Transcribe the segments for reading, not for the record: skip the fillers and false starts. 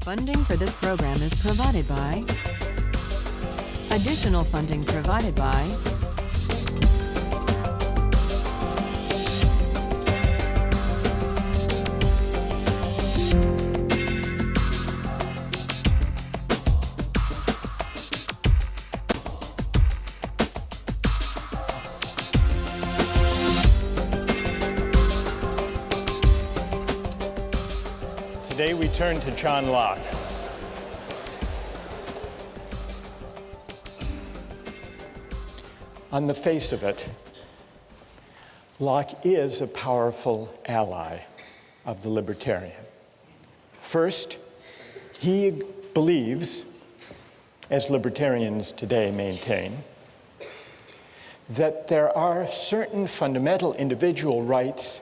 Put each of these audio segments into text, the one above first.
Funding for this program is provided by. Additional funding provided by. Today we turn to John Locke. On the face of it, Locke is a powerful ally of the libertarian. First, he believes, as libertarians today maintain, that there are certain fundamental individual rights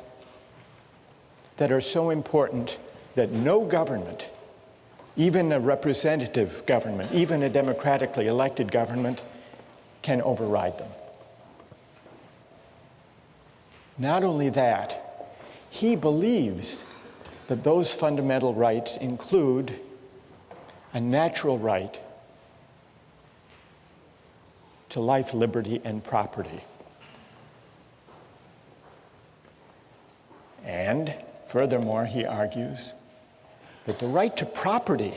that are so important that no government, even a representative government, even a democratically elected government, can override them. Not only that, he believes that those fundamental rights include a natural right to life, liberty, and property. And furthermore, he argues that the right to property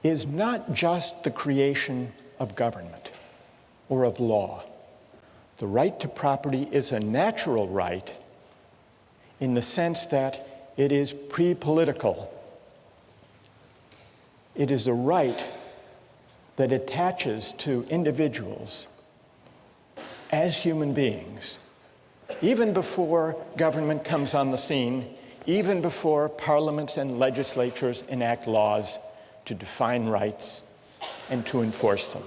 is not just the creation of government or of law. The right to property is a natural right in the sense that it is pre-political. It is a right that attaches to individuals as human beings, even before government comes on the scene, even before parliaments and legislatures enact laws to define rights and to enforce them.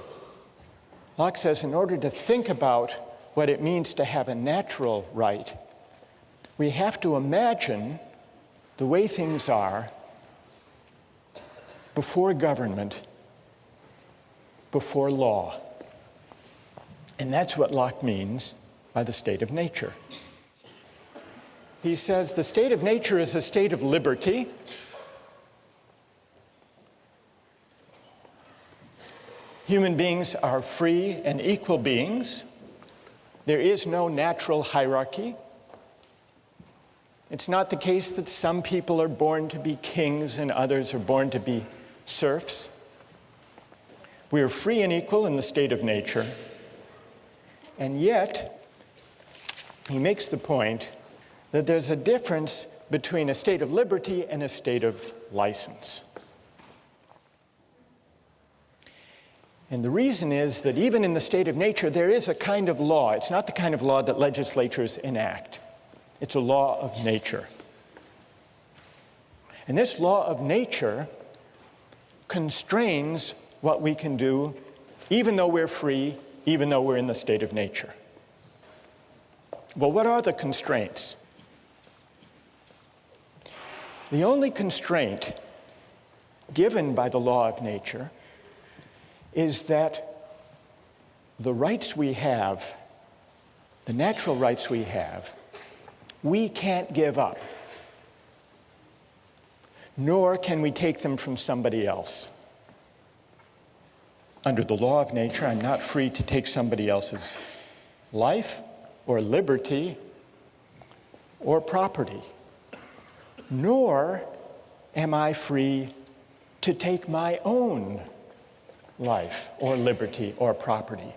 Locke says in order to think about what it means to have a natural right, we have to imagine the way things are before government, before law. And that's what Locke means by the state of nature. He says the state of nature is a state of liberty. Human beings are free and equal beings. There is no natural hierarchy. It's not the case that some people are born to be kings and others are born to be serfs. We are free and equal in the state of nature. And yet, he makes the point that there's a difference between a state of liberty and a state of license. And the reason is that even in the state of nature, there is a kind of law. It's not the kind of law that legislatures enact. It's a law of nature. And this law of nature constrains what we can do, even though we're free, even though we're in the state of nature. Well, what are the constraints? The only constraint given by the law of nature is that the rights we have, the natural rights we have, we can't give up, nor can we take them from somebody else. Under the law of nature, I'm not free to take somebody else's life or liberty or property, nor am I free to take my own life or liberty or property.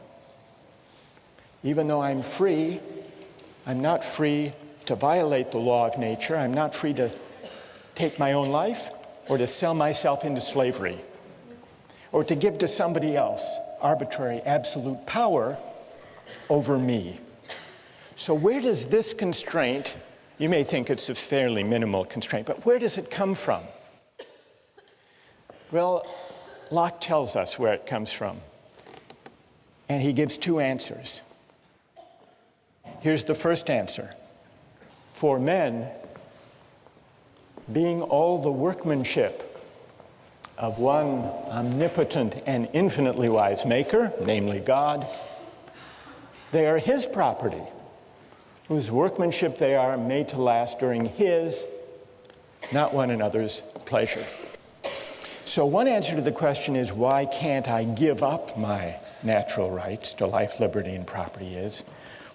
Even though I'm free, I'm not free to violate the law of nature. I'm not free to take my own life or to sell myself into slavery or to give to somebody else arbitrary, absolute power over me. So where does this constraint, you may think it's a fairly minimal constraint, but where does it come from? Well, Locke tells us where it comes from, and he gives two answers. Here's the first answer. For men, being all the workmanship of one omnipotent and infinitely wise maker, namely God, they are his property, whose workmanship they are made to last during his not one another's pleasure. So one answer to the question is, why can't I give up my natural rights to life, liberty, and property is,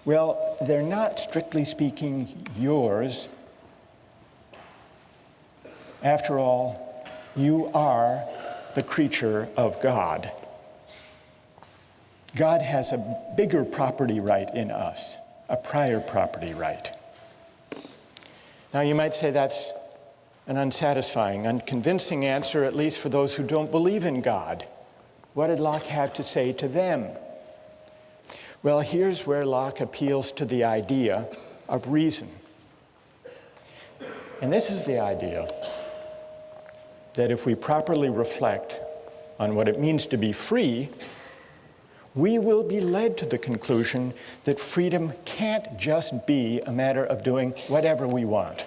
well, they're not, strictly speaking, yours. After all, you are the creature of God. God has a bigger property right in us, a prior property right. Now you might say that's an unsatisfying, unconvincing answer, at least for those who don't believe in God. What did Locke have to say to them? Well, here's where Locke appeals to the idea of reason. And this is the idea that if we properly reflect on what it means to be free, we will be led to the conclusion that freedom can't just be a matter of doing whatever we want.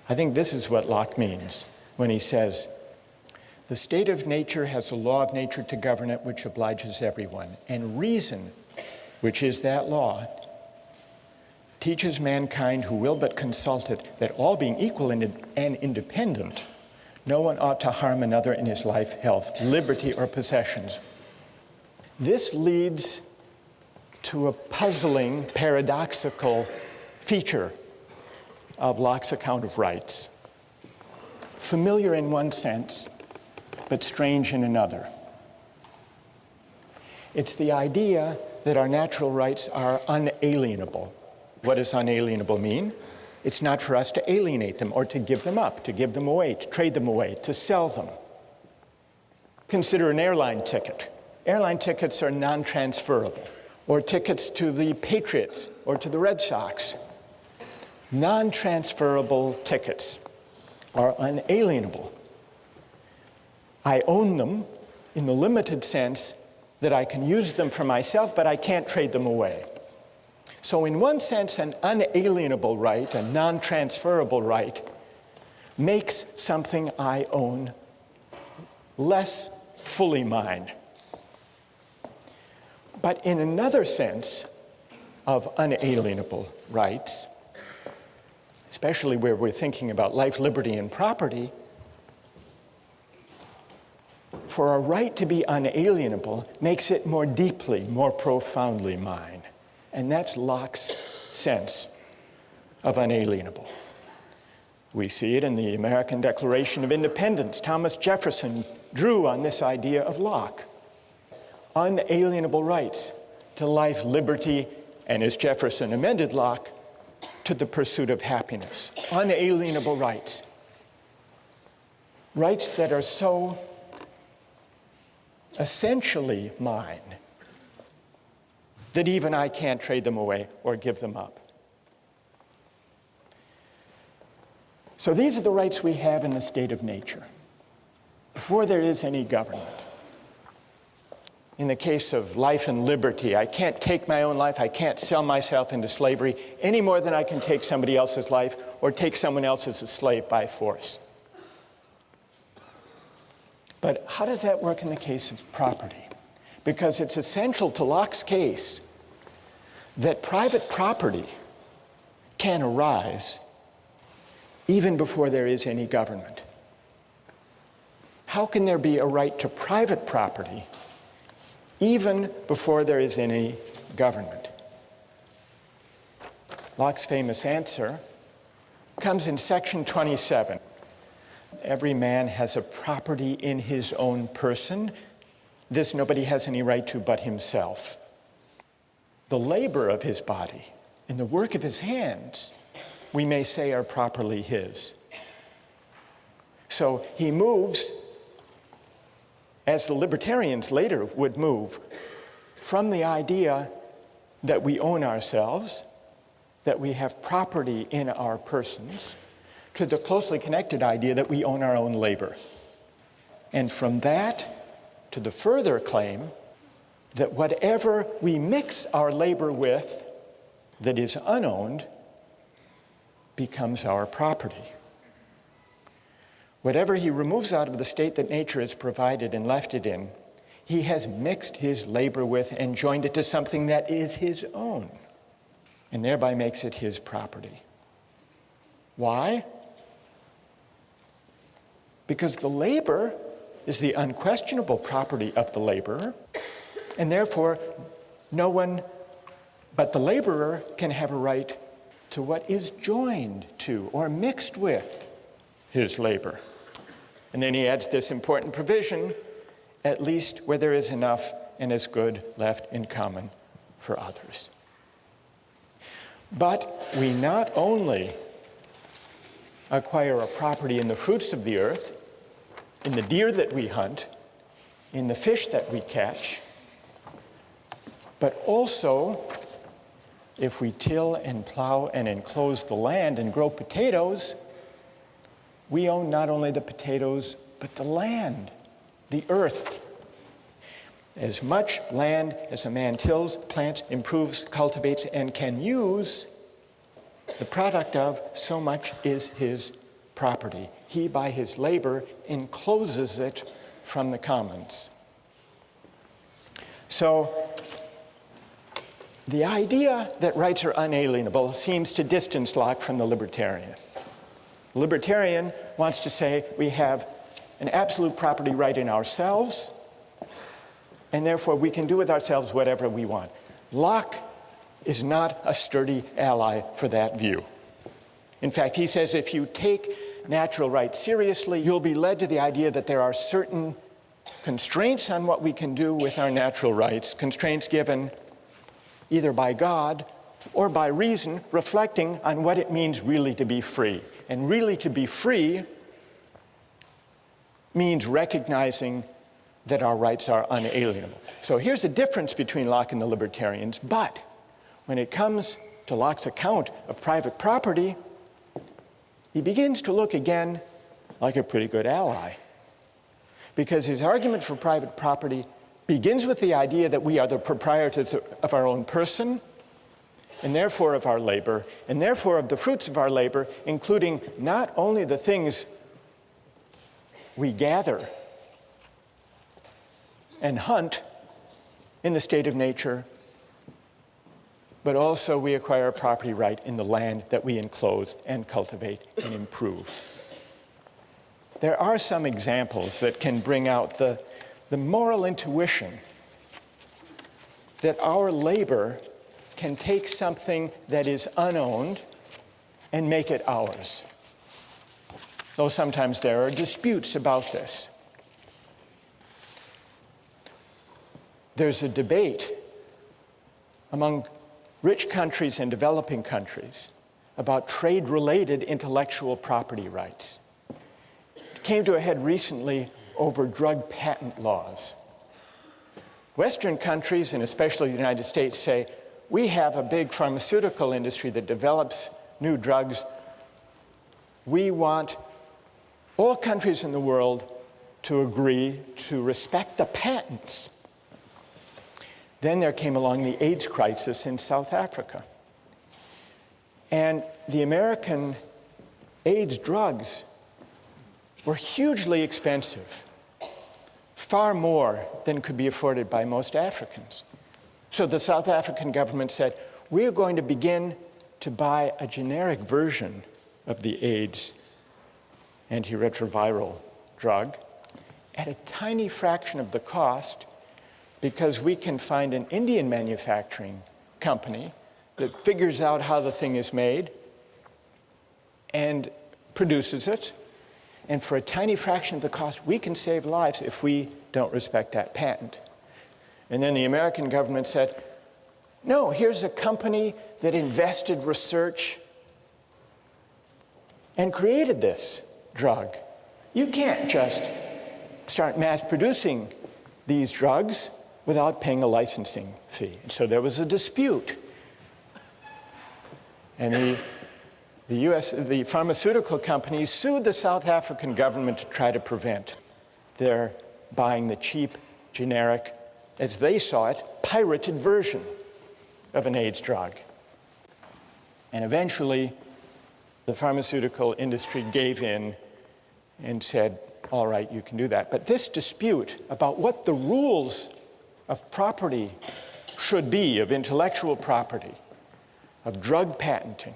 I think this is what Locke means when he says, the state of nature has a law of nature to govern it which obliges everyone, and reason, which is that law, teaches mankind who will but consult it that all being equal and independent, no one ought to harm another in his life, health, liberty, or possessions. This leads to a puzzling, paradoxical feature of Locke's account of rights. Familiar in one sense, but strange in another. It's the idea that our natural rights are unalienable. What does unalienable mean? It's not for us to alienate them or to give them up, to give them away, to trade them away, to sell them. Consider an airline ticket. Airline tickets are non-transferable, or tickets to the Patriots or to the Red Sox. Non-transferable tickets are unalienable. I own them in the limited sense that I can use them for myself, but I can't trade them away. So in one sense, an unalienable right, a non-transferable right, makes something I own less fully mine. But in another sense of unalienable rights, especially where we're thinking about life, liberty, and property, for a right to be unalienable makes it more deeply, more profoundly mine. And that's Locke's sense of unalienable. We see it in the American Declaration of Independence. Thomas Jefferson drew on this idea of Locke. Unalienable rights to life, liberty, and as Jefferson amended Locke, to the pursuit of happiness. Unalienable rights. Rights that are so essentially mine that even I can't trade them away or give them up. So these are the rights we have in the state of nature, before there is any government. In the case of life and liberty, I can't take my own life, I can't sell myself into slavery any more than I can take somebody else's life or take someone else as a slave by force. But how does that work in the case of property? Because it's essential to Locke's case that private property can arise even before there is any government. How can there be a right to private property even before there is any government? Locke's famous answer comes in section 27. Every man has a property in his own person. This nobody has any right to but himself. The labor of his body and the work of his hands, we may say, are properly his. So he moves, as the libertarians later would move, from the idea that we own ourselves, that we have property in our persons, to the closely connected idea that we own our own labor. And from that to the further claim that whatever we mix our labor with that is unowned becomes our property. Whatever he removes out of the state that nature has provided and left it in, he has mixed his labor with and joined it to something that is his own, and thereby makes it his property. Why? because the labor is the unquestionable property of the laborer, and therefore no one but the laborer can have a right to what is joined to or mixed with his labor. And then he adds this important provision, at least where there is enough and as good left in common for others. But we not only acquire a property in the fruits of the earth, in the deer that we hunt, in the fish that we catch, but also if we till and plow and enclose the land and grow potatoes, we own not only the potatoes, but the land, the earth. As much land as a man tills, plants, improves, cultivates, and can use, the product of, so much is his property. He, by his labor, encloses it from the commons. So, the idea that rights are unalienable seems to distance Locke from the libertarian. The libertarian wants to say we have an absolute property right in ourselves, and therefore we can do with ourselves whatever we want. Locke is not a sturdy ally for that view. In fact, he says if you take natural rights seriously, you'll be led to the idea that there are certain constraints on what we can do with our natural rights, constraints given either by God or by reason, reflecting on what it means really to be free. And really to be free means recognizing that our rights are unalienable. So here's the difference between Locke and the libertarians. But when it comes to Locke's account of private property, he begins to look again like a pretty good ally. Because his argument for private property begins with the idea that we are the proprietors of our own person, and therefore of our labor, and therefore of the fruits of our labor, including not only the things we gather and hunt in the state of nature, but also we acquire a property right in the land that we enclose and cultivate and improve. There are some examples that can bring out the moral intuition that our labor can take something that is unowned and make it ours. Though sometimes there are disputes about this. There's a debate among rich countries and developing countries about trade-related intellectual property rights. It came to a head recently over drug patent laws. Western countries, and especially the United States, say, we have a big pharmaceutical industry that develops new drugs. We want all countries in the world to agree to respect the patents. Then there came along the AIDS crisis in South Africa. And the American AIDS drugs were hugely expensive, far more than could be afforded by most Africans. So the South African government said, we are going to begin to buy a generic version of the AIDS antiretroviral drug at a tiny fraction of the cost, because we can find an Indian manufacturing company that figures out how the thing is made and produces it. And for a tiny fraction of the cost, we can save lives if we don't respect that patent. And then the American government said, no, here's a company that invested research and created this drug. You can't just start mass producing these drugs without paying a licensing fee. And so there was a dispute. And the pharmaceutical companies sued the South African government to try to prevent their buying the cheap, generic, as they saw it, pirated version of an AIDS drug. And eventually, the pharmaceutical industry gave in and said, all right, you can do that. But this dispute about what the rules of property should be, of intellectual property, of drug patenting,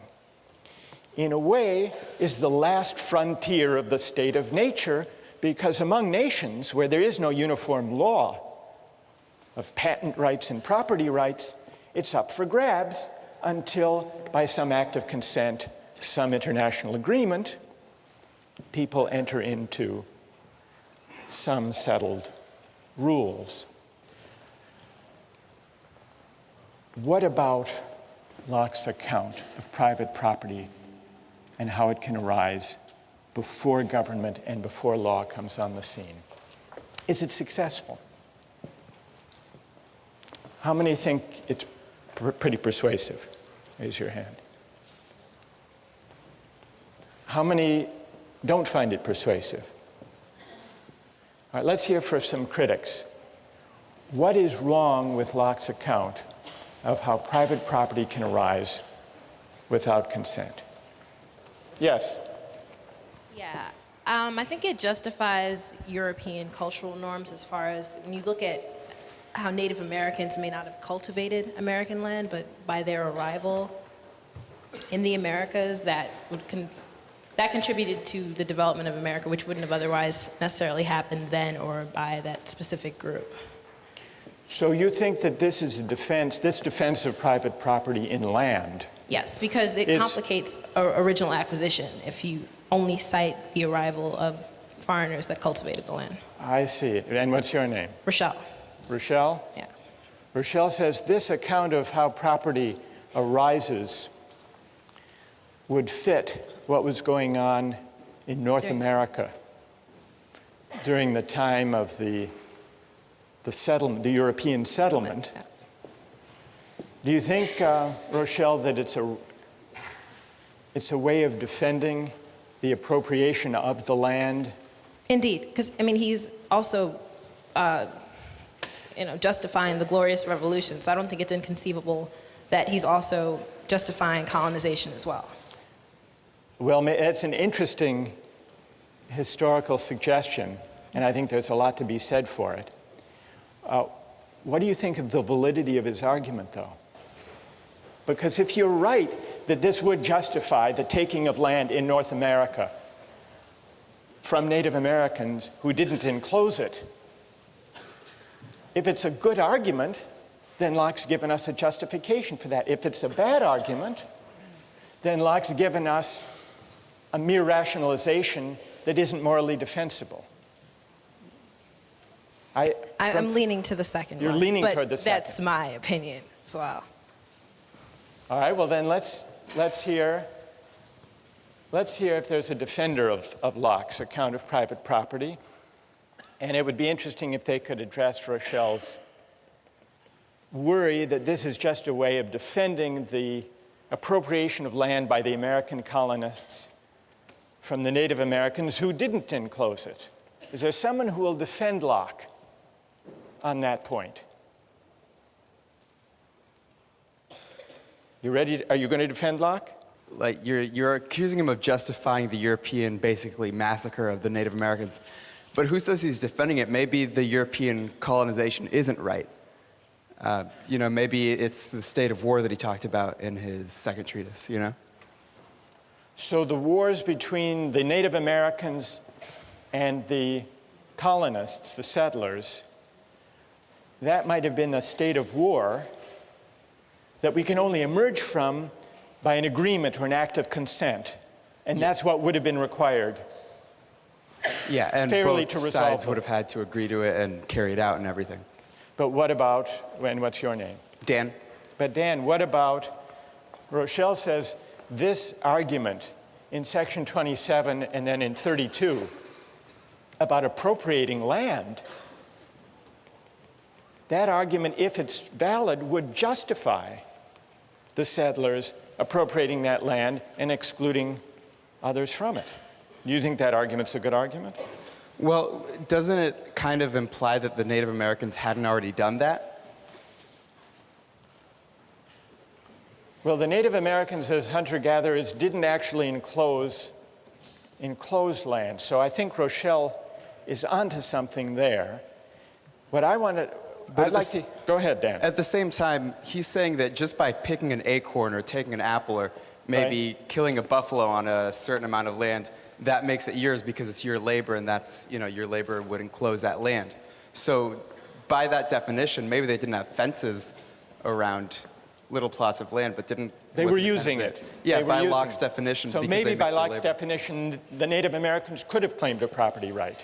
in a way is the last frontier of the state of nature, because among nations where there is no uniform law of patent rights and property rights, it's up for grabs until, by some act of consent, some international agreement, people enter into some settled rules. What about Locke's account of private property and how it can arise before government and before law comes on the scene? Is it successful? How many think it's pretty persuasive? Raise your hand. How many don't find it persuasive? All right, let's hear from some critics. What is wrong with Locke's account of how private property can arise without consent? Yes? Yeah, I think it justifies European cultural norms as far as when you look at how Native Americans may not have cultivated American land, but by their arrival in the Americas, that contributed to the development of America, which wouldn't have otherwise necessarily happened then or by that specific group. So you think that this defense of private property in land? Yes, because it complicates original acquisition if you only cite the arrival of foreigners that cultivated the land. I see. And what's your name? Rochelle. Rochelle? Yeah. Rochelle says this account of how property arises would fit what was going on in North America during the time of the settlement, the European settlement. Yeah. Do you think, Rochelle, that it's a way of defending the appropriation of the land? Indeed, because I mean he's also justifying the Glorious Revolution, so I don't think it's inconceivable that he's also justifying colonization as well. Well, it's an interesting historical suggestion, and I think there's a lot to be said for it. What do you think of the validity of his argument, though? Because if you're right that this would justify the taking of land in North America from Native Americans who didn't enclose it, if it's a good argument, then Locke's given us a justification for that. If it's a bad argument, then Locke's given us a mere rationalization that isn't morally defensible. I'm leaning to the second You're one, leaning but toward the second. that's my opinion as well. All right, well then let's hear if there's a defender of Locke's account of private property. And it would be interesting if they could address Rochelle's worry that this is just a way of defending the appropriation of land by the American colonists from the Native Americans who didn't enclose it. Is there someone who will defend Locke on that point? You ready? Are you going to defend Locke? Like you're accusing him of justifying the European, basically, massacre of the Native Americans. But who says he's defending it? Maybe the European colonization isn't right. Maybe it's the state of war that he talked about in his second treatise, So the wars between the Native Americans and the colonists, the settlers, that might have been a state of war that we can only emerge from by an agreement or an act of consent. And that's what would have been required. Yeah, and fairly both to resolve sides it. would have had to agree to it and carry it out and everything. But what about, and what's your name? Dan? But Dan, what about, Rochelle says this argument in section 27 and then in 32 about appropriating land, that argument, if it's valid, would justify the settlers appropriating that land and excluding others from it. Do you think that argument's a good argument? Well, doesn't it kind of imply that the Native Americans hadn't already done that? Well, the Native Americans as hunter-gatherers didn't actually enclose land. So I think Rochelle is onto something there. What I want to, I'd like to, go ahead, Dan. At the same time, he's saying that just by picking an acorn or taking an apple or maybe killing a buffalo on a certain amount of land, that makes it yours because it's your labor, and that's, your labor would enclose that land. So by that definition, maybe they didn't have fences around little plots of land, but They were using it. Yeah, They were by using Locke's it. definition. So because maybe they by mixed their Locke's labor. definition, the Native Americans could have claimed a property right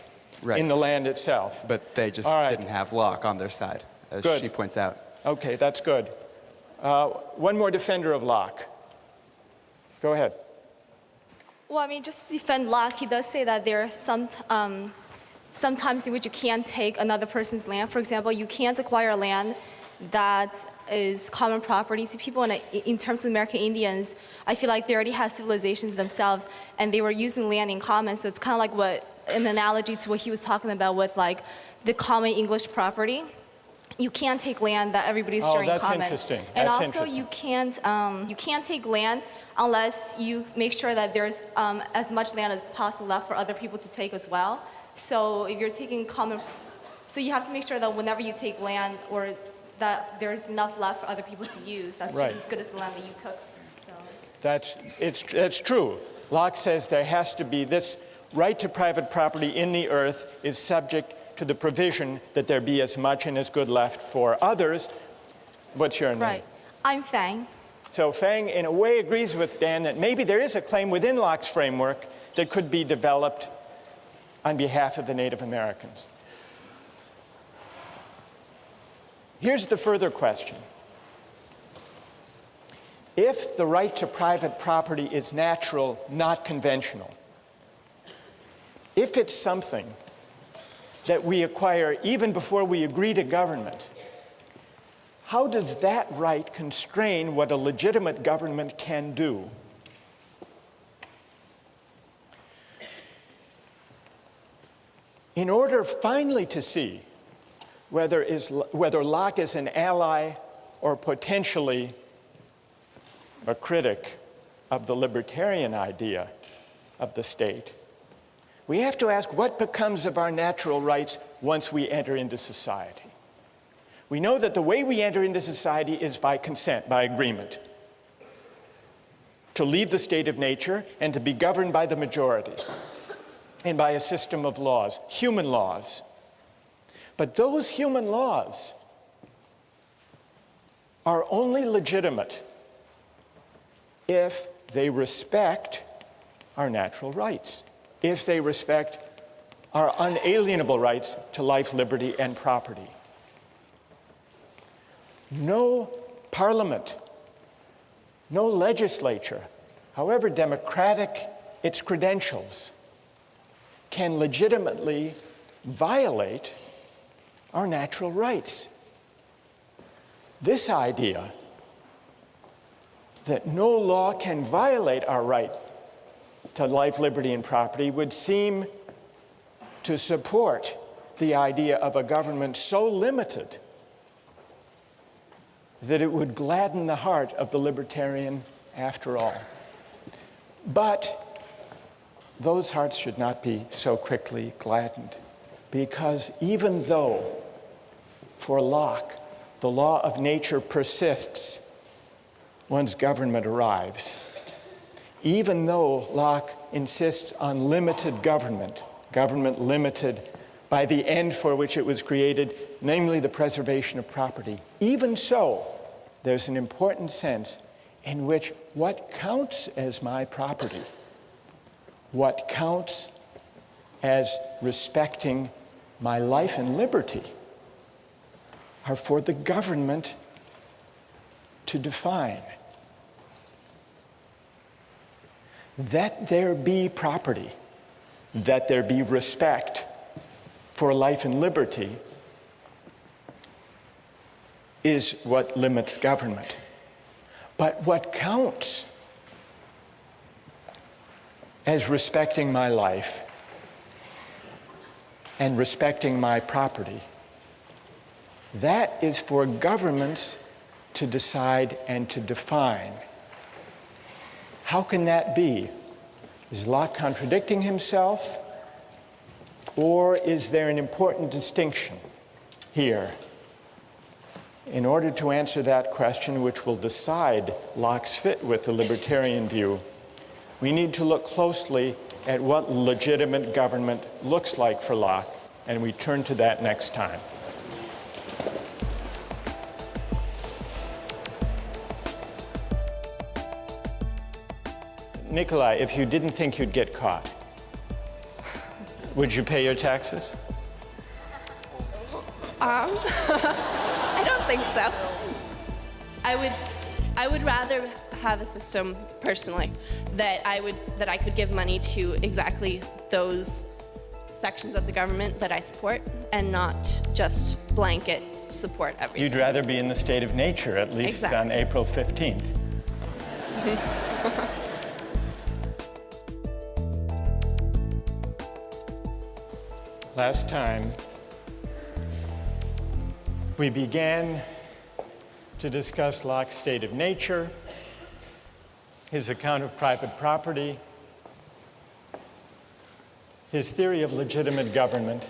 in the land itself. But they just All right. didn't have Locke on their side, as Good. she points out. Okay, that's good. One more defender of Locke. Go ahead. Well, I mean, just to defend Locke, he does say that there are some times in which you can't take another person's land. For example, you can't acquire land that is common property. See, people in terms of American Indians, I feel like they already had civilizations themselves, and they were using land in common. So it's kind of like an analogy to what he was talking about with like the common English property. You can't take land that everybody's sharing in that's common. interesting. And That's also, interesting. you can't take land unless you make sure that there's as much land as possible left for other people to take as well. So if you're taking so you have to make sure that whenever you take land, or that there's enough left for other people to use. That's Right. just as good as the land that you took. So. That's true. Locke says there has to be this right to private property in the earth is subject to the provision that there be as much and as good left for others. What's your name? Right. I'm Fang. So Fang, in a way, agrees with Dan that maybe there is a claim within Locke's framework that could be developed on behalf of the Native Americans. Here's the further question. If the right to private property is natural, not conventional, if it's something that we acquire even before we agree to government, how does that right constrain what a legitimate government can do? In order finally to see whether Locke is an ally or potentially a critic of the libertarian idea of the state, we have to ask what becomes of our natural rights once we enter into society. We know that the way we enter into society is by consent, by agreement, to leave the state of nature and to be governed by the majority and by a system of laws, human laws. But those human laws are only legitimate if they respect our natural rights, if they respect our unalienable rights to life, liberty, and property. No parliament, no legislature, however democratic its credentials, can legitimately violate our natural rights. This idea that no law can violate our right to life, liberty, and property would seem to support the idea of a government so limited that it would gladden the heart of the libertarian after all. But those hearts should not be so quickly gladdened, because even though for Locke the law of nature persists once government arrives, even though Locke insists on limited government, government limited by the end for which it was created, namely the preservation of property, even so, there's an important sense in which what counts as my property, what counts as respecting my life and liberty, are for the government to define. That there be property, that there be respect for life and liberty is what limits government. But what counts as respecting my life and respecting my property, that is for governments to decide and to define. How can that be? Is Locke contradicting himself? Or is there an important distinction here? In order to answer that question, which will decide Locke's fit with the libertarian view, we need to look closely at what legitimate government looks like for Locke, and we turn to that next time. Nikolai, if you didn't think you'd get caught, would you pay your taxes? I don't think so. I would rather have a system personally that I could give money to exactly those sections of the government that I support and not just blanket support everything. You'd rather be in the state of nature, at least on Exactly. April 15th. Last time, we began to discuss Locke's state of nature, his account of private property, his theory of legitimate government,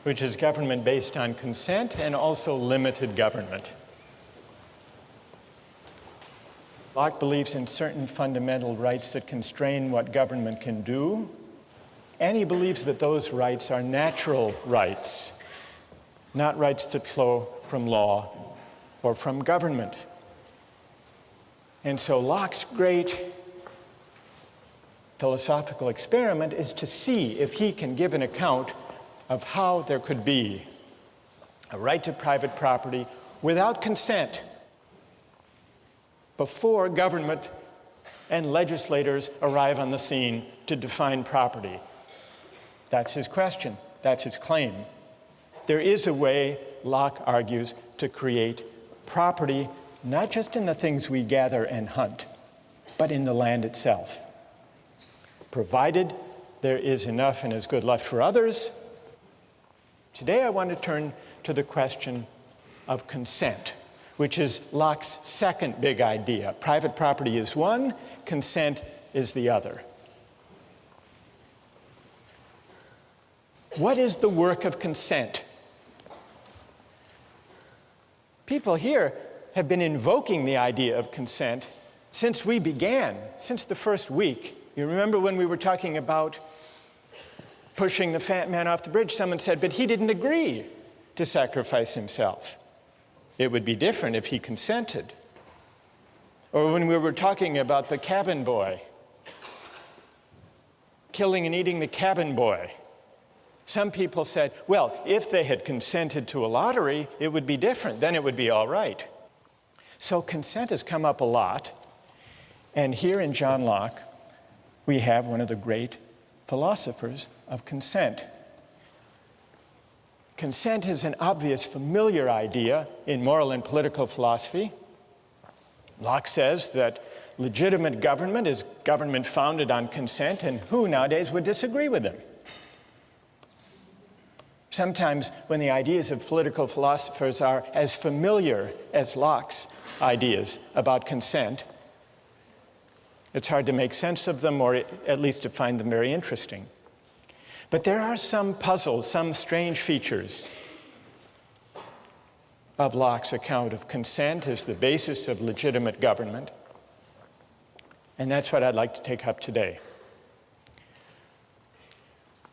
which is government based on consent and also limited government. Locke believes in certain fundamental rights that constrain what government can do, and he believes that those rights are natural rights, not rights that flow from law or from government. And so Locke's great philosophical experiment is to see if he can give an account of how there could be a right to private property without consent before government and legislators arrive on the scene to define property. That's his question. That's his claim. There is a way, Locke argues, to create property, not just in the things we gather and hunt, but in the land itself, provided there is enough and is good left for others. Today I want to turn to the question of consent, which is Locke's second big idea. Private property is one, consent is the other. What is the work of consent? People here have been invoking the idea of consent since we began, since the first week. You remember when we were talking about pushing the fat man off the bridge, someone said, but he didn't agree to sacrifice himself. It would be different if he consented. Or when we were talking about the cabin boy, killing and eating the cabin boy, some people said, well, if they had consented to a lottery, it would be different. Then it would be all right. So consent has come up a lot. And here in John Locke, we have one of the great philosophers of consent. Consent is an obvious, familiar idea in moral and political philosophy. Locke says that legitimate government is government founded on consent, and who nowadays would disagree with him? Sometimes when the ideas of political philosophers are as familiar as Locke's ideas about consent, it's hard to make sense of them, or at least to find them very interesting. But there are some puzzles, some strange features of Locke's account of consent as the basis of legitimate government, and that's what I'd like to take up today.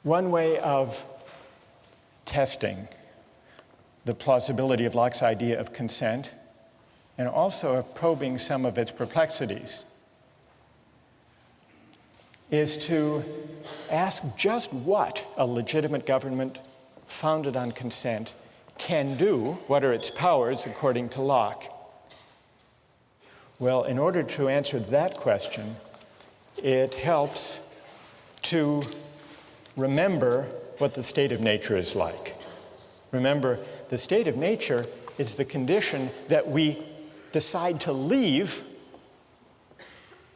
One way of testing the plausibility of Locke's idea of consent, and also of probing some of its perplexities, is to ask just what a legitimate government founded on consent can do. What are its powers according to Locke? Well, in order to answer that question, it helps to remember what the state of nature is like. Remember, the state of nature is the condition that we decide to leave,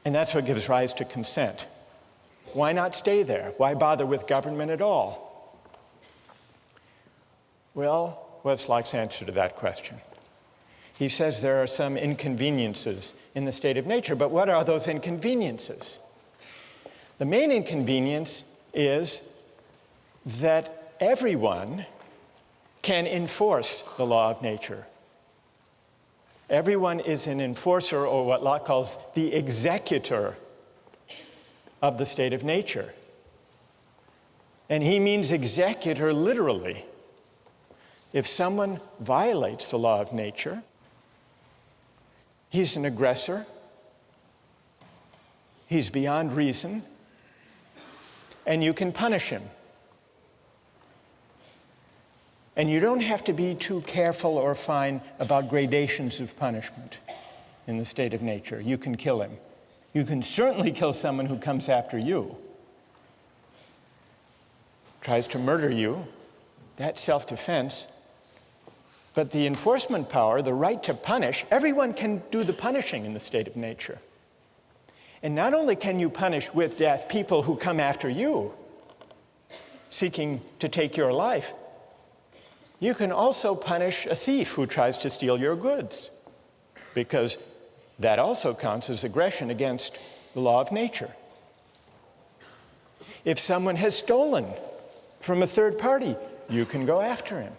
and that's what gives rise to consent. Why not stay there? Why bother with government at all? Well, what's Locke's answer to that question? He says there are some inconveniences in the state of nature, but what are those inconveniences? The main inconvenience is that everyone can enforce the law of nature. Everyone is an enforcer, or what Locke calls the executor of the state of nature. And he means executor literally. If someone violates the law of nature, he's an aggressor, he's beyond reason, and you can punish him. And you don't have to be too careful or fine about gradations of punishment in the state of nature. You can kill him. You can certainly kill someone who comes after you, tries to murder you. That's self-defense. But the enforcement power, the right to punish, everyone can do the punishing in the state of nature. And not only can you punish with death people who come after you, seeking to take your life, you can also punish a thief who tries to steal your goods, because that also counts as aggression against the law of nature. If someone has stolen from a third party, you can go after him.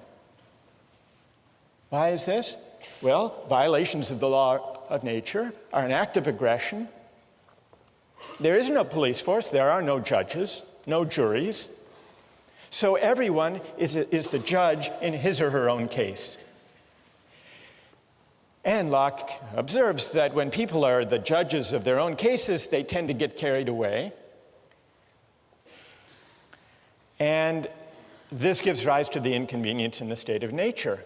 Why is this? Well, violations of the law of nature are an act of aggression. There is no police force, there are no judges, no juries. So everyone is the judge in his or her own case. And Locke observes that when people are the judges of their own cases, they tend to get carried away. And this gives rise to the inconvenience in the state of nature.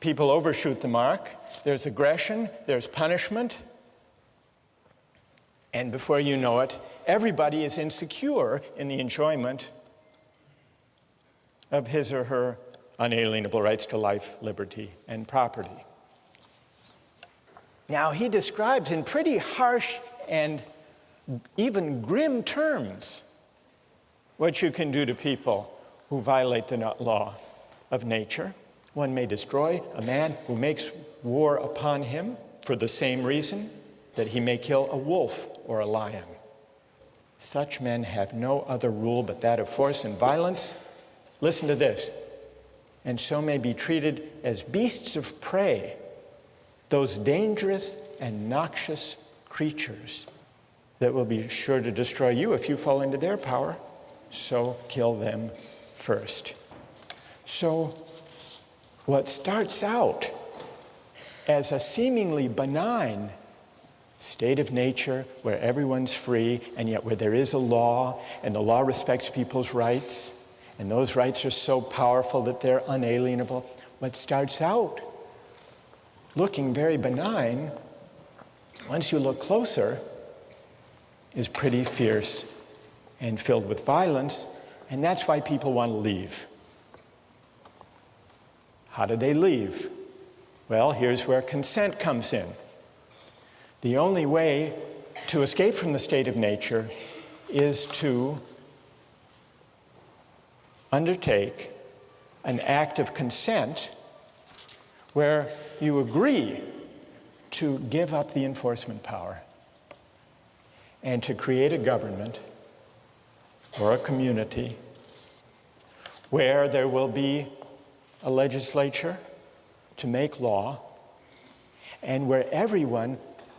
People overshoot the mark, there's aggression, there's punishment, and before you know it, everybody is insecure in the enjoyment of his or her unalienable rights to life, liberty, and property. Now, he describes in pretty harsh and even grim terms what you can do to people who violate the law of nature. One may destroy a man who makes war upon him for the same reason that he may kill a wolf or a lion. Such men have no other rule but that of force and violence. Listen to this. And so may be treated as beasts of prey, those dangerous and noxious creatures that will be sure to destroy you if you fall into their power. So kill them first. So what starts out as a seemingly benign state of nature where everyone's free and yet where there is a law and the law respects people's rights and those rights are so powerful that they're unalienable, what starts out looking very benign, once you look closer, is pretty fierce and filled with violence, and that's why people want to leave. How do they leave? Well, here's where consent comes in. The only way to escape from the state of nature is to undertake an act of consent where you agree to give up the enforcement power and to create a government or a community where there will be a legislature to make law and where everyone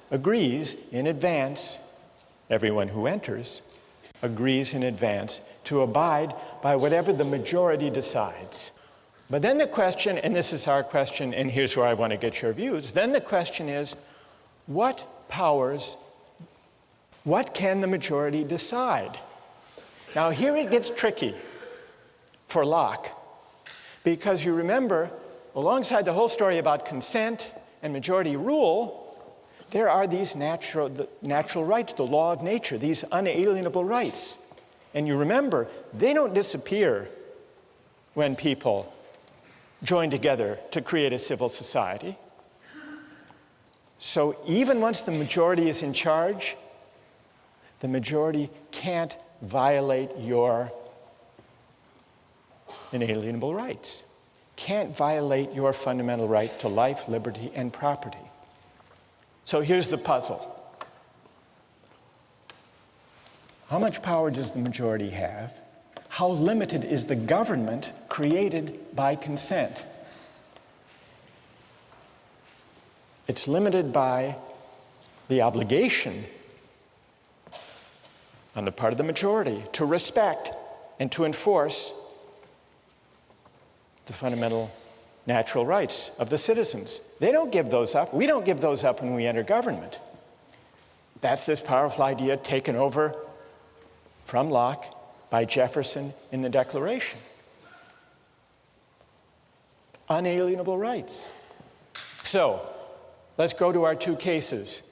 agrees in advance, everyone who enters agrees in advance to abide by whatever the majority decides. But then the question, and this is our question, and here's where I want to get your views, then the question is, what powers, what can the majority decide? Now here it gets tricky for Locke, because you remember, alongside the whole story about consent and majority rule, there are these natural rights, the law of nature, these unalienable rights. And you remember, they don't disappear when people join together to create a civil society. So even once the majority is in charge, the majority can't violate your inalienable rights, can't violate your fundamental right to life, liberty, and property. So here's the puzzle. How much power does the majority have? How limited is the government created by consent? It's limited by the obligation on the part of the majority to respect and to enforce the fundamental natural rights of the citizens. They don't give those up. We don't give those up when we enter government. That's this powerful idea taken over from Locke by Jefferson in the Declaration. Unalienable rights. So, let's go to our two cases.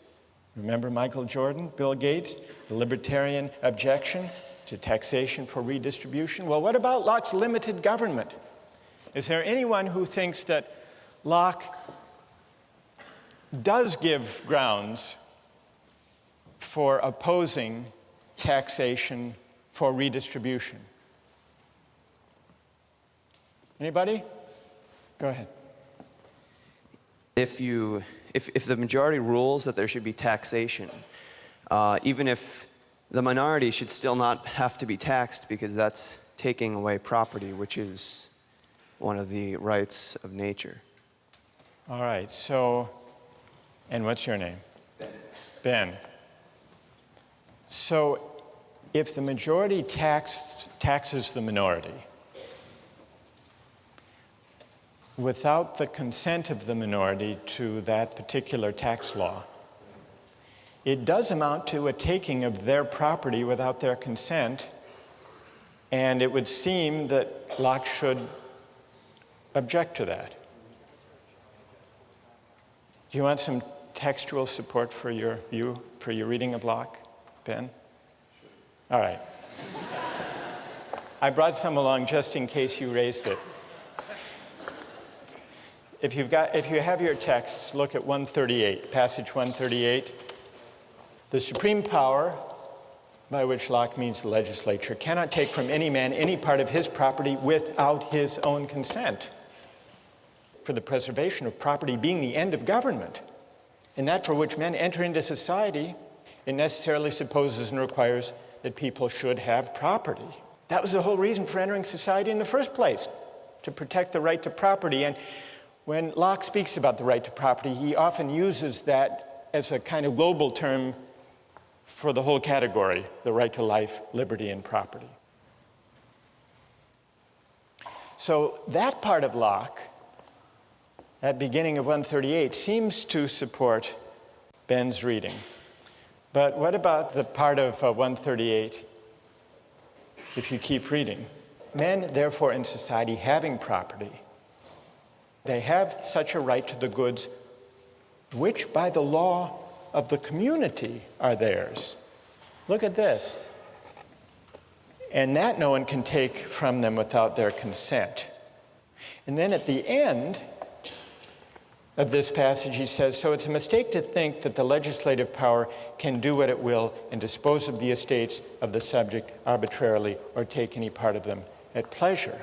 Remember Michael Jordan, Bill Gates, the libertarian objection to taxation for redistribution? Well, what about Locke's limited government? Is there anyone who thinks that Locke does give grounds for opposing taxation for redistribution? Anybody? Go ahead. If the majority rules that there should be taxation, even if the minority should still not have to be taxed because that's taking away property, which is one of the rights of nature. All right, so, and what's your name? Ben. So, if the majority taxes the minority without the consent of the minority to that particular tax law, it does amount to a taking of their property without their consent, and it would seem that Locke should object to that. Do you want some textual support for your view, for your reading of Locke, Ben? All right. I brought some along just in case you raised it. If you have your texts, look at 138, passage 138. The supreme power, by which Locke means the legislature, cannot take from any man any part of his property without his own consent. For the preservation of property being the end of government, and that for which men enter into society, it necessarily supposes and requires that people should have property. That was the whole reason for entering society in the first place, to protect the right to property. And when Locke speaks about the right to property, he often uses that as a kind of global term for the whole category, the right to life, liberty, and property. So that part of Locke, at beginning of 138, seems to support Ben's reading. But what about the part of 138, if you keep reading? Men, therefore, in society having property, they have such a right to the goods which by the law of the community are theirs. Look at this. And that no one can take from them without their consent. And then at the end of this passage, he says, so it's a mistake to think that the legislative power can do what it will and dispose of the estates of the subject arbitrarily or take any part of them at pleasure.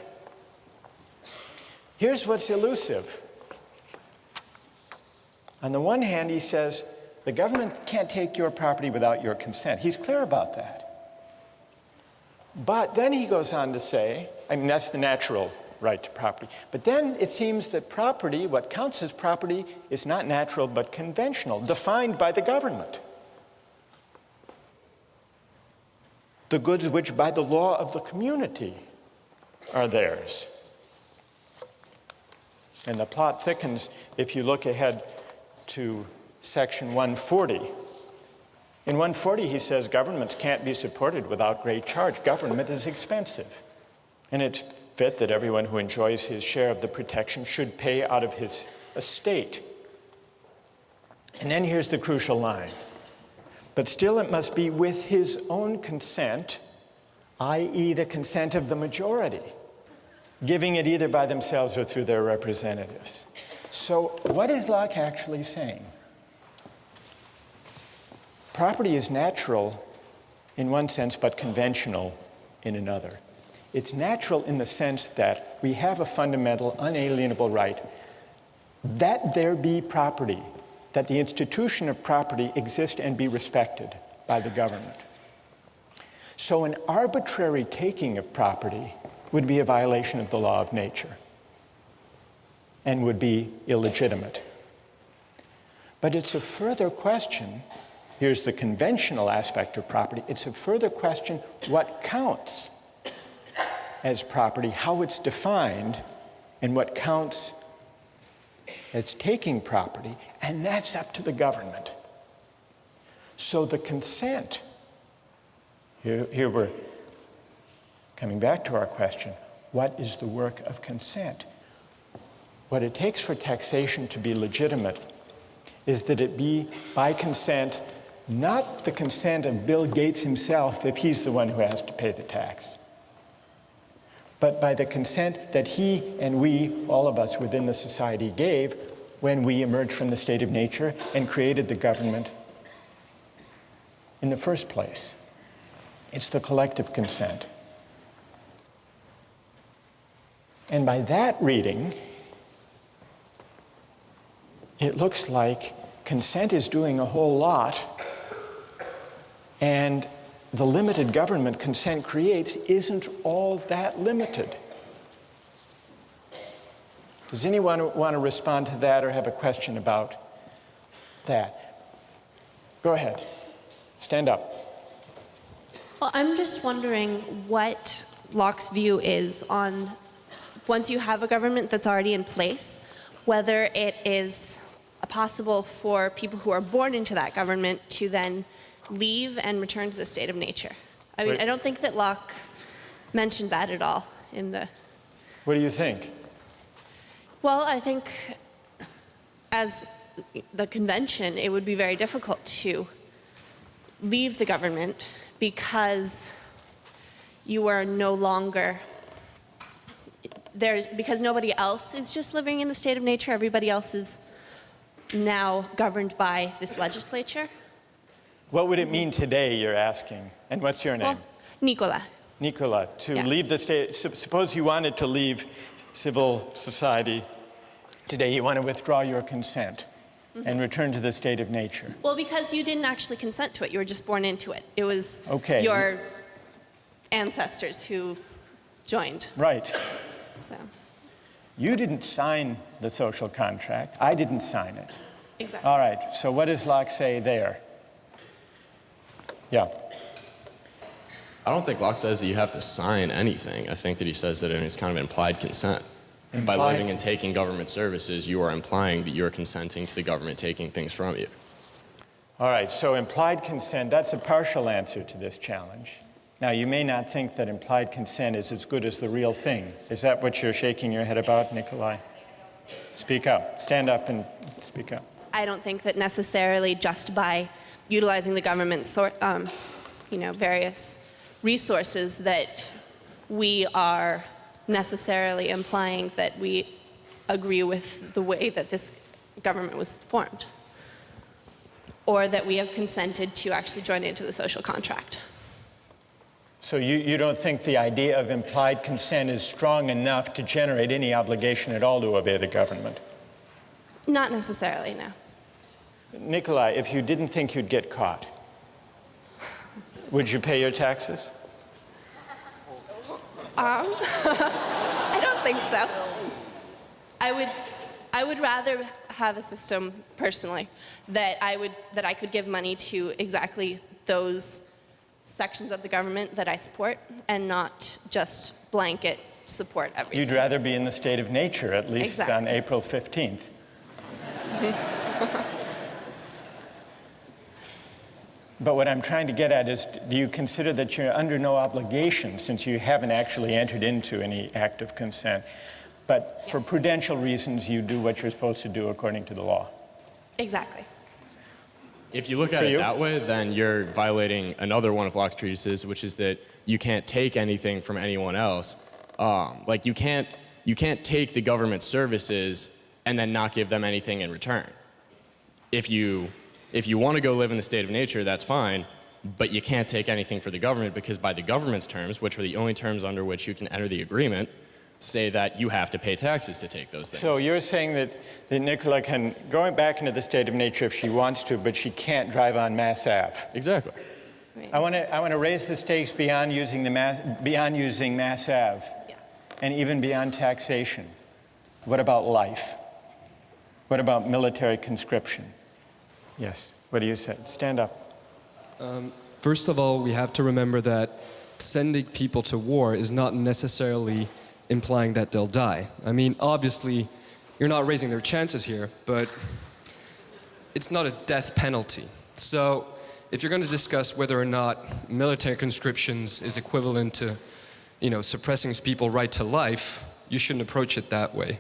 Here's what's elusive. On the one hand, he says, the government can't take your property without your consent. He's clear about that. But then he goes on to say, I mean, that's the natural right to property. But then it seems that property, what counts as property, is not natural but conventional, defined by the government. The goods which by the law of the community are theirs. And the plot thickens if you look ahead to section 140. In 140, he says governments can't be supported without great charge. Government is expensive. And it's fit that everyone who enjoys his share of the protection should pay out of his estate. And then here's the crucial line. But still it must be with his own consent, i.e. the consent of the majority, giving it either by themselves or through their representatives. So what is Locke actually saying? Property is natural in one sense, but conventional in another. It's natural in the sense that we have a fundamental, unalienable right that there be property, that the institution of property exist and be respected by the government. So an arbitrary taking of property would be a violation of the law of nature and would be illegitimate. But it's a further question, here's the conventional aspect of property, it's a further question what counts as property, how it's defined, and what counts as taking property, and that's up to the government. So the consent, here we're coming back to our question, what is the work of consent? What it takes for taxation to be legitimate is that it be by consent, not the consent of Bill Gates himself if he's the one who has to pay the tax, but by the consent that he and we, all of us within the society, gave when we emerged from the state of nature and created the government in the first place. It's the collective consent. And by that reading, it looks like consent is doing a whole lot, and the limited government consent creates isn't all that limited. Does anyone want to respond to that or have a question about that? Go ahead. Stand up. Well, I'm just wondering what Locke's view is on once you have a government that's already in place, whether it is possible for people who are born into that government to then leave and return to the state of nature. I mean, I don't think that Locke mentioned that at all in the... What do you think? Well, I think as the convention, it would be very difficult to leave the government because you are no longer... because nobody else is just living in the state of nature, everybody else is now governed by this legislature. What would it mean today, you're asking? And what's your name? Well, Nicola. Nicola, to leave the state, suppose you wanted to leave civil society today, you want to withdraw your consent and return to the state of nature. Well, because you didn't actually consent to it, you were just born into it. It was Okay. your ancestors who joined. Right. So, You didn't sign the social contract. I didn't sign it. exactly. All right, so what does Locke say there? Yeah. I don't think Locke says that you have to sign anything. I think that he says that it's kind of implied consent. By living and taking government services, you are implying that you're consenting to the government taking things from you. All right, so implied consent, that's a partial answer to this challenge. Now, you may not think that implied consent is as good as the real thing. Is that what you're shaking your head about, Nikolai? Speak up. Stand up and speak up. I don't think that necessarily just by utilizing the government's various resources that we are necessarily implying that we agree with the way that this government was formed, or that we have consented to actually join into the social contract. So you don't think the idea of implied consent is strong enough to generate any obligation at all to obey the government? Not necessarily, no. Nikolai, if you didn't think you'd get caught, would you pay your taxes? I don't think so. I would rather have a system personally that I could give money to exactly those sections of the government that I support and not just blanket support everything. You'd rather be in the state of nature, at least Exactly. on April 15th. But what I'm trying to get at is, do you consider that you're under no obligation, since you haven't actually entered into any act of consent, but for prudential reasons you do what you're supposed to do according to the law? Exactly. If you look at it that way, then you're violating another one of Locke's treatises, which is that you can't take anything from anyone else. Like you can't take the government services and then not give them anything in return. If you want to go live in the state of nature, that's fine, but you can't take anything for the government because by the government's terms, which are the only terms under which you can enter the agreement, say that you have to pay taxes to take those things. So you're saying that Nicola can go back into the state of nature if she wants to, but she can't drive on Mass Ave. Exactly. Right. I want to raise the stakes beyond using Mass Ave, Yes. and even beyond taxation. What about life? What about military conscription? Yes. What do you say? Stand up. First of all, we have to remember that sending people to war is not necessarily implying that they'll die. I mean, obviously, you're not raising their chances here, but it's not a death penalty. So if you're going to discuss whether or not military conscriptions is equivalent to, suppressing people's right to life, you shouldn't approach it that way.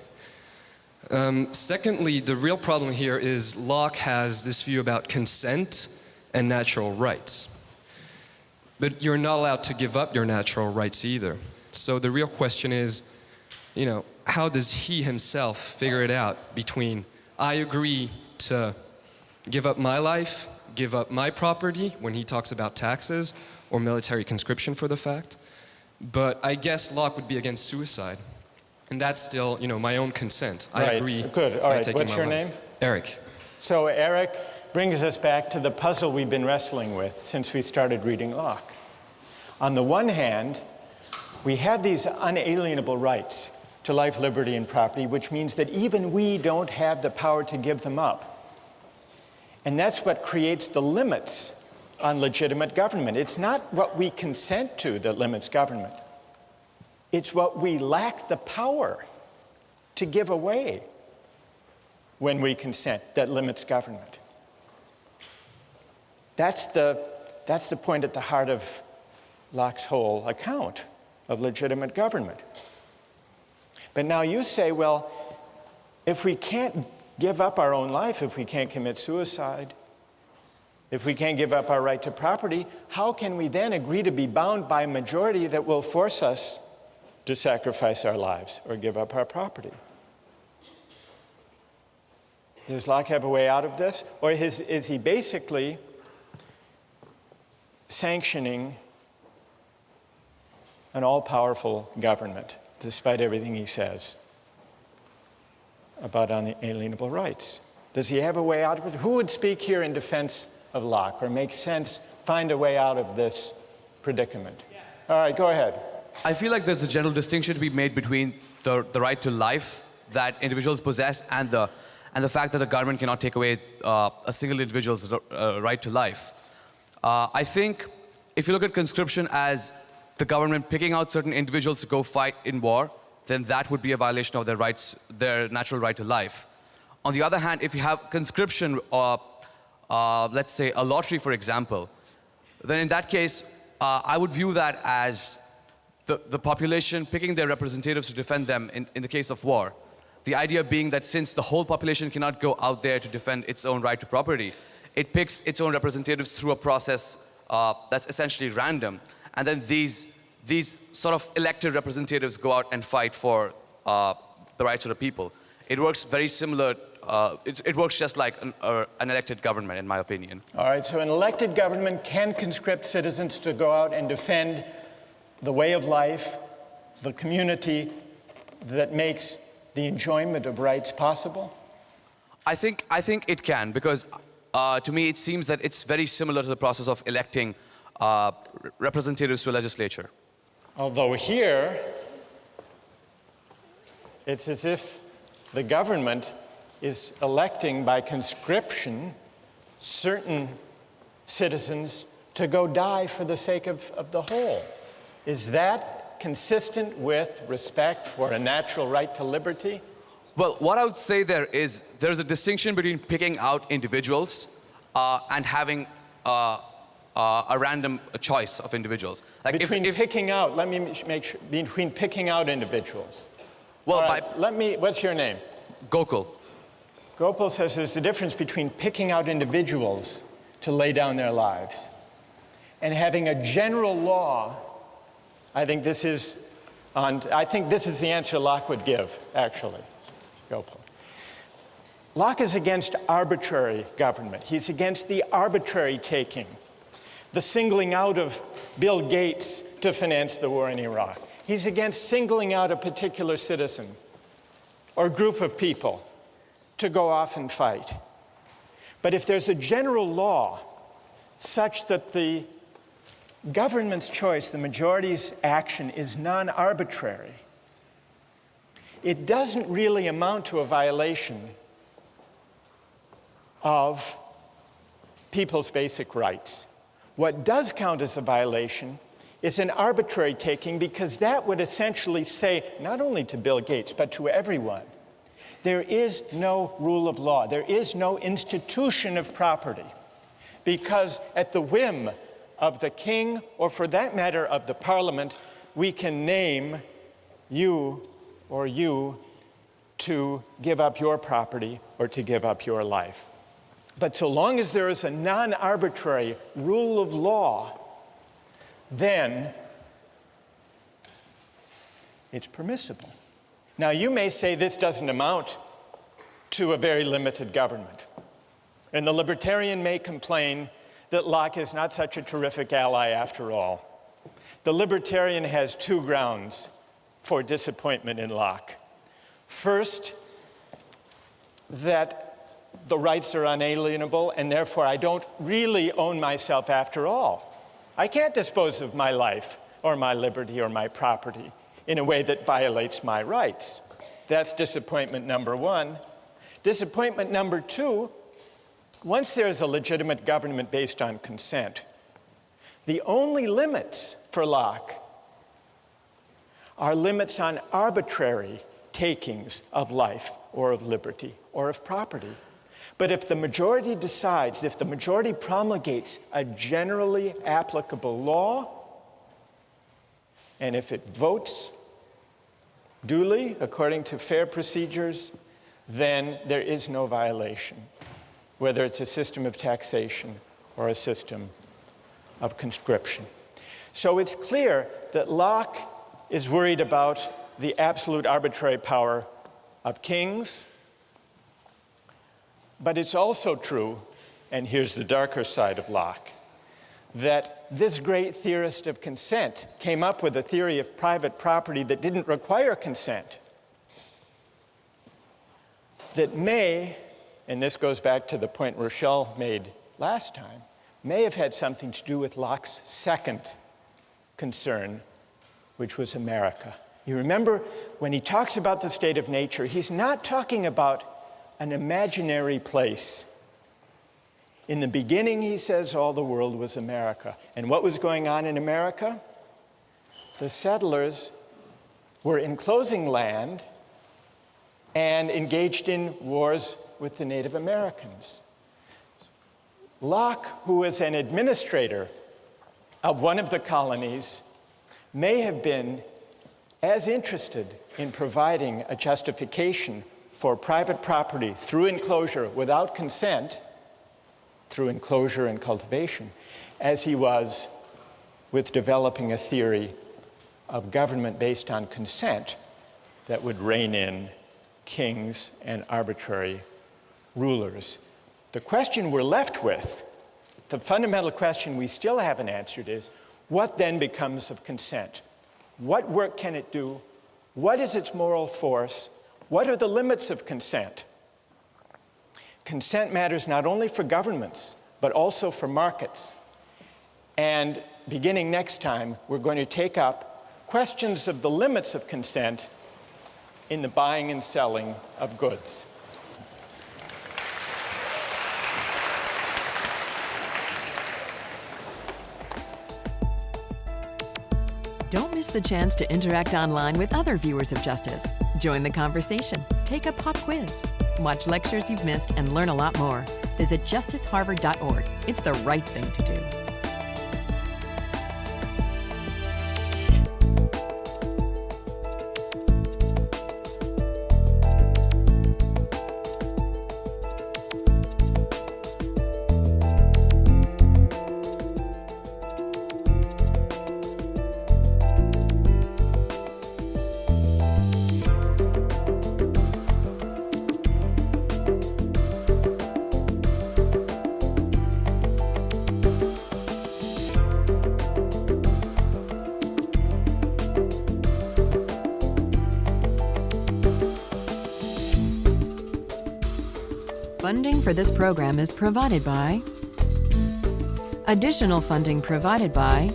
Secondly, the real problem here is Locke has this view about consent and natural rights. But you're not allowed to give up your natural rights either. So the real question is, how does he himself figure it out between I agree to give up my life, give up my property when he talks about taxes or military conscription for the fact. But I guess Locke would be against suicide. And that's still, my own consent. I agree. Good. All right. taking What's my your life. name? Eric. So Eric brings us back to the puzzle we've been wrestling with since we started reading Locke. On the one hand, we have these unalienable rights to life, liberty, and property, which means that even we don't have the power to give them up. And that's what creates the limits on legitimate government. It's not what we consent to that limits government. It's what we lack the power to give away when we consent that limits government. That's the point at the heart of Locke's whole account of legitimate government. But now you say, well, if we can't give up our own life, if we can't commit suicide, if we can't give up our right to property, how can we then agree to be bound by a majority that will force us to sacrifice our lives or give up our property? Does Locke have a way out of this? Or is he basically sanctioning an all-powerful government, despite everything he says about unalienable rights? Does he have a way out of it? Who would speak here in defense of Locke or make sense, find a way out of this predicament? All right, go ahead. I feel like there's a general distinction to be made between the right to life that individuals possess and the fact that the government cannot take away a single individual's right to life. I think if you look at conscription as the government picking out certain individuals to go fight in war, then that would be a violation of their rights, their natural right to life. On the other hand, if you have conscription, let's say a lottery, for example, then in that case, I would view that as the population picking their representatives to defend them in the case of war. The idea being that since the whole population cannot go out there to defend its own right to property, it picks its own representatives through a process that's essentially random. And then these sort of elected representatives go out and fight for the rights of the people. It works very similar, it works just like an elected government, in my opinion. All right, so an elected government can conscript citizens to go out and defend the way of life, the community that makes the enjoyment of rights possible? I think it can, because to me it seems that it's very similar to the process of electing representatives to a legislature. Although here, it's as if the government is electing by conscription certain citizens to go die for the sake of the whole. Is that consistent with respect for a natural right to liberty? Well, what I would say there's a distinction between picking out individuals and having a random choice of individuals. Like picking out, let me make sure, between picking out individuals. Well, right, what's your name? Gokul. Gopal says there's a difference between picking out individuals to lay down their lives and having a general law. I think this is the answer Locke would give, actually, Gopal. Locke is against arbitrary government. He's against the arbitrary taking, the singling out of Bill Gates to finance the war in Iraq. He's against singling out a particular citizen or group of people to go off and fight. But if there's a general law such that the government's choice, the majority's action, is non-arbitrary, it doesn't really amount to a violation of people's basic rights. What does count as a violation is an arbitrary taking, because that would essentially say, not only to Bill Gates, but to everyone, there is no rule of law. There is no institution of property, because at the whim of the king, or for that matter of the parliament, we can name you or you to give up your property or to give up your life. But so long as there is a non-arbitrary rule of law, then it's permissible. Now, you may say this doesn't amount to a very limited government. And the libertarian may complain that Locke is not such a terrific ally after all. The libertarian has two grounds for disappointment in Locke. First, that the rights are unalienable, and therefore I don't really own myself after all. I can't dispose of my life or my liberty or my property in a way that violates my rights. That's disappointment number one. Disappointment number two, once there's a legitimate government based on consent, the only limits for Locke are limits on arbitrary takings of life or of liberty or of property. But if the majority decides, if the majority promulgates a generally applicable law, and if it votes duly according to fair procedures, then there is no violation, whether it's a system of taxation or a system of conscription. So it's clear that Locke is worried about the absolute arbitrary power of kings. But it's also true, and here's the darker side of Locke, that this great theorist of consent came up with a theory of private property that didn't require consent, that may, and this goes back to the point Rochelle made last time, may have had something to do with Locke's second concern, which was America. You remember, when he talks about the state of nature, he's not talking about an imaginary place. In the beginning, he says, all the world was America. And what was going on in America? The settlers were enclosing land and engaged in wars with the Native Americans. Locke, who was an administrator of one of the colonies, may have been as interested in providing a justification for private property through enclosure without consent, through enclosure and cultivation, as he was with developing a theory of government based on consent that would rein in kings and arbitrary rulers. The question we're left with, the fundamental question we still haven't answered is, what then becomes of consent? What work can it do? What is its moral force? What are the limits of consent? Consent matters not only for governments, but also for markets. And beginning next time, we're going to take up questions of the limits of consent in the buying and selling of goods. Don't miss the chance to interact online with other viewers of Justice. Join the conversation, take a pop quiz, watch lectures you've missed, and learn a lot more. Visit justiceharvard.org. It's the right thing to do. Funding for this program is provided by... Additional funding provided by